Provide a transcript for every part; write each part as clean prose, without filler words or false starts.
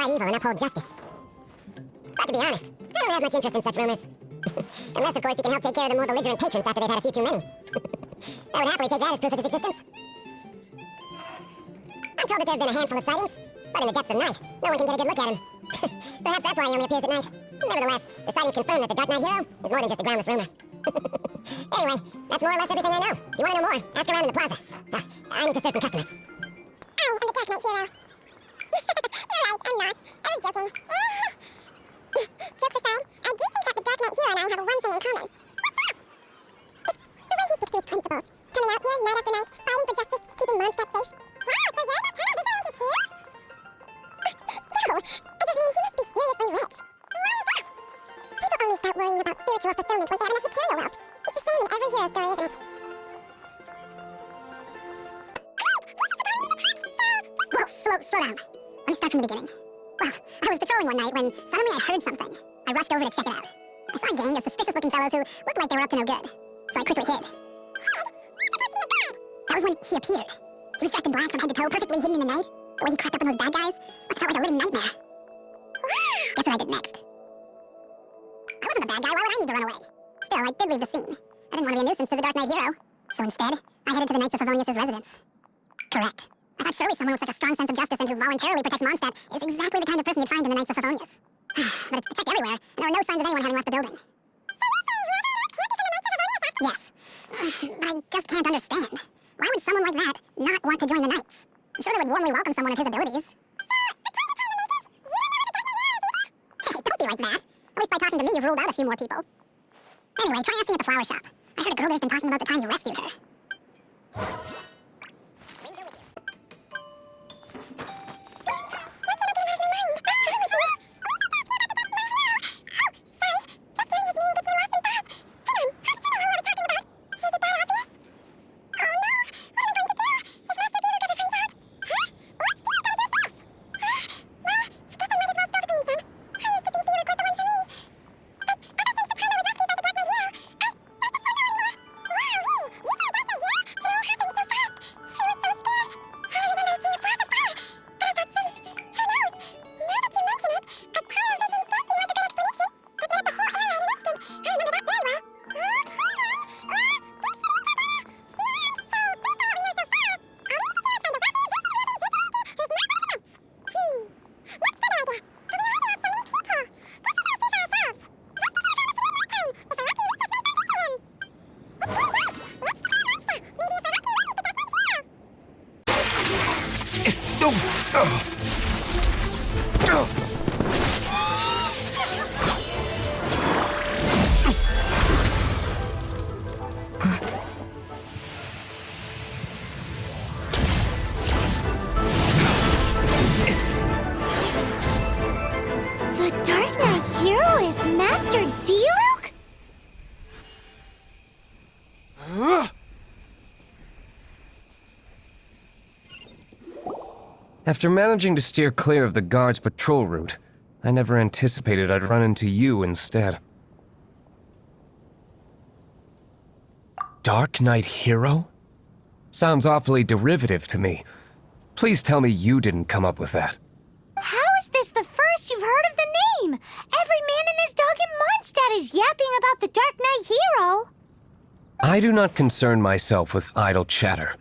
fight evil and uphold justice. But to be honest, I don't have much interest in such rumors. Unless, of course, he can help take care of the more belligerent patrons after they've had a few too many. I would happily take that as proof of his existence. I'm told that there have been a handful of sightings, but in the depths of night, no one can get a good look at him. Perhaps that's why he only appears at night. Nevertheless, the sightings confirm that the Dark Knight Hero is more than just a groundless rumor. Anyway, that's more or less everything I know. If you want to know more, ask around in the plaza. I need to serve some customers. I am the Dark Knight Hero. You're right, I'm not. I was joking. Jokes aside, I do think that the Dark Knight Hero and I have one thing in common. What's that? It's the way he sticks to his principles. Coming out here night after night, fighting for justice, keeping Mondstadt safe. Wow, so you're an eternal vigilante too? No, I just mean he must be seriously rich. Why is that? People only start worrying about spiritual fulfillment once they have enough material wealth. It's the same in every hero story, isn't it? Whoa, slow down. Let me start from the beginning. Well, I was patrolling one night when suddenly I heard something. I rushed over to check it out. I saw a gang of suspicious-looking fellows who looked like they were up to no good. So I quickly hid. That was when he appeared. He was dressed in black from head to toe, perfectly hidden in the night. The way he crept up on those bad guys must have felt like a living nightmare. Guess what I did next? I wasn't a bad guy, why would I need to run away? Still, I did leave the scene. I didn't want to be a nuisance to the Dark Knight Hero. So instead, I headed to the Knights of Favonius' residence. Correct. I thought surely someone with such a strong sense of justice and who voluntarily protects Mondstadt is exactly the kind of person you'd find in the Knights of Favonius. But I checked everywhere, and there were no signs of anyone having left the building. So you're saying whoever it is can't be from the Knights of Favonius after? Yes. But I just can't understand. Why would someone like that not want to join the Knights? I'm sure they would warmly welcome someone of his abilities. So, the point you're trying to make is, you don't know who the Dark Knight Hero is either? Hey, don't be like that. At least by talking to me, you've ruled out a few more people. Anyway, try asking at the flower shop. I heard a girl there's been talking about the time you rescued her. After managing to steer clear of the guards' patrol route, I never anticipated I'd run into you instead. Dark Knight Hero? Sounds awfully derivative to me. Please tell me you didn't come up with that. How is this the first you've heard of the name? Every man and his dog in Mondstadt is yapping about the Dark Knight Hero. I do not concern myself with idle chatter.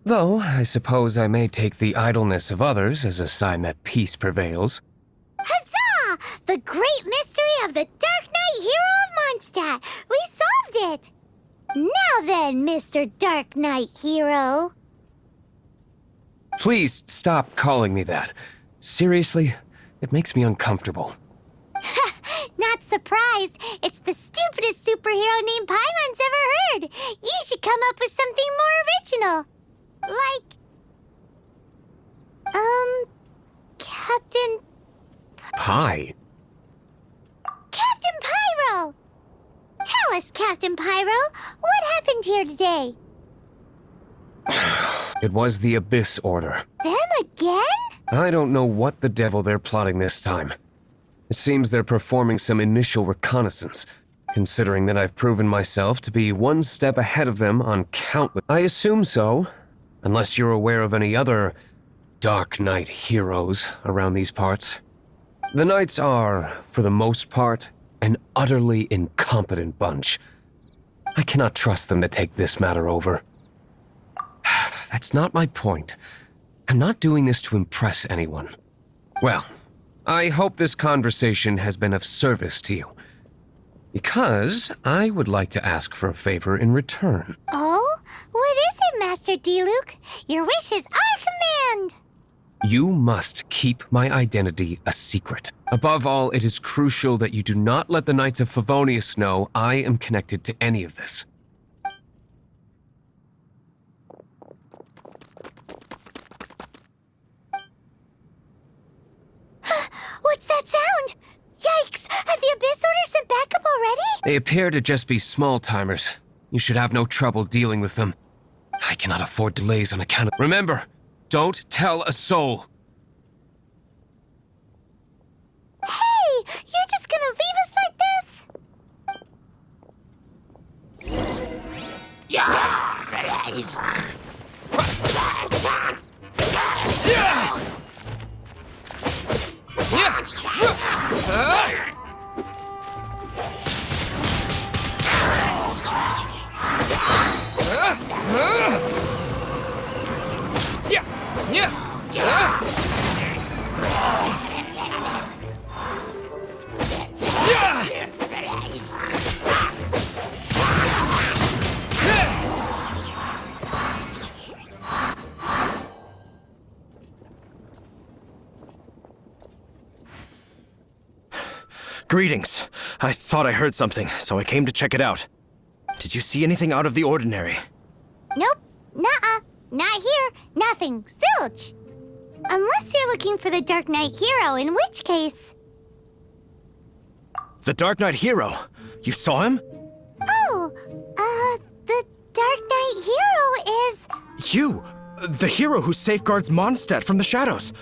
Though, I suppose I may take the idleness of others as a sign that peace prevails. Huzzah! The great mystery of the Dark Knight Hero of Mondstadt! We solved it! Now then, Mr. Dark Knight Hero. Please stop calling me that. Seriously, it makes me uncomfortable. Not surprised. It's the stupidest superhero name Paimon's ever heard. You should come up with something more original. Like, Captain... Pie? Captain Pyro! Tell us, Captain Pyro, what happened here today? It was the Abyss Order. Them again? I don't know what the devil they're plotting this time. It seems they're performing some initial reconnaissance, considering that I've proven myself to be one step ahead of them on countless... I assume so. Unless you're aware of any other Dark Knight heroes around these parts. The Knights are, for the most part, an utterly incompetent bunch. I cannot trust them to take this matter over. That's not my point. I'm not doing this to impress anyone. Well, I hope this conversation has been of service to you. Because I would like to ask for a favor in return. Oh? What is it, Master D-Luke? Your wish is our command! You must keep my identity a secret. Above all, it is crucial that you do not let the Knights of Favonius know I am connected to any of this. What's that sound? Yikes! Have the Abyss Order sent backup already? They appear to just be small-timers. You should have no trouble dealing with them. I cannot afford delays on account of— Remember, don't tell a soul. Hey! You're just gonna leave us like this? Greetings. I thought I heard something, so I came to check it out. Did you see anything out of the ordinary? Nope. Nuh-uh. Not here. Nothing. Zilch. Unless you're looking for the Dark Knight hero, in which case... The Dark Knight hero? You saw him? Oh, the Dark Knight hero is... You! The hero who safeguards Mondstadt from the shadows.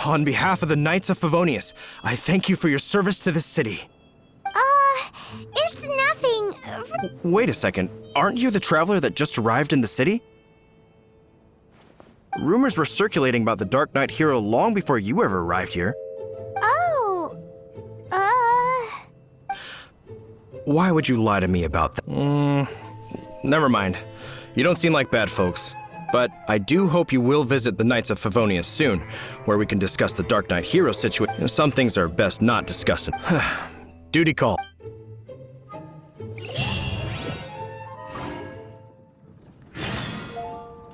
On behalf of the Knights of Favonius, I thank you for your service to this city. It's nothing. Wait a second. Aren't you the traveler that just arrived in the city? Rumors were circulating about the Dark Knight hero long before you ever arrived here. Oh, Why would you lie to me about that? Never mind. You don't seem like bad folks. But I do hope you will visit the Knights of Favonius soon, where we can discuss the Dark Knight hero situation. Some things are best not discussed. Duty call.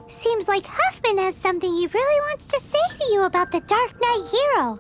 Seems like Huffman has something he really wants to say to you about the Dark Knight hero.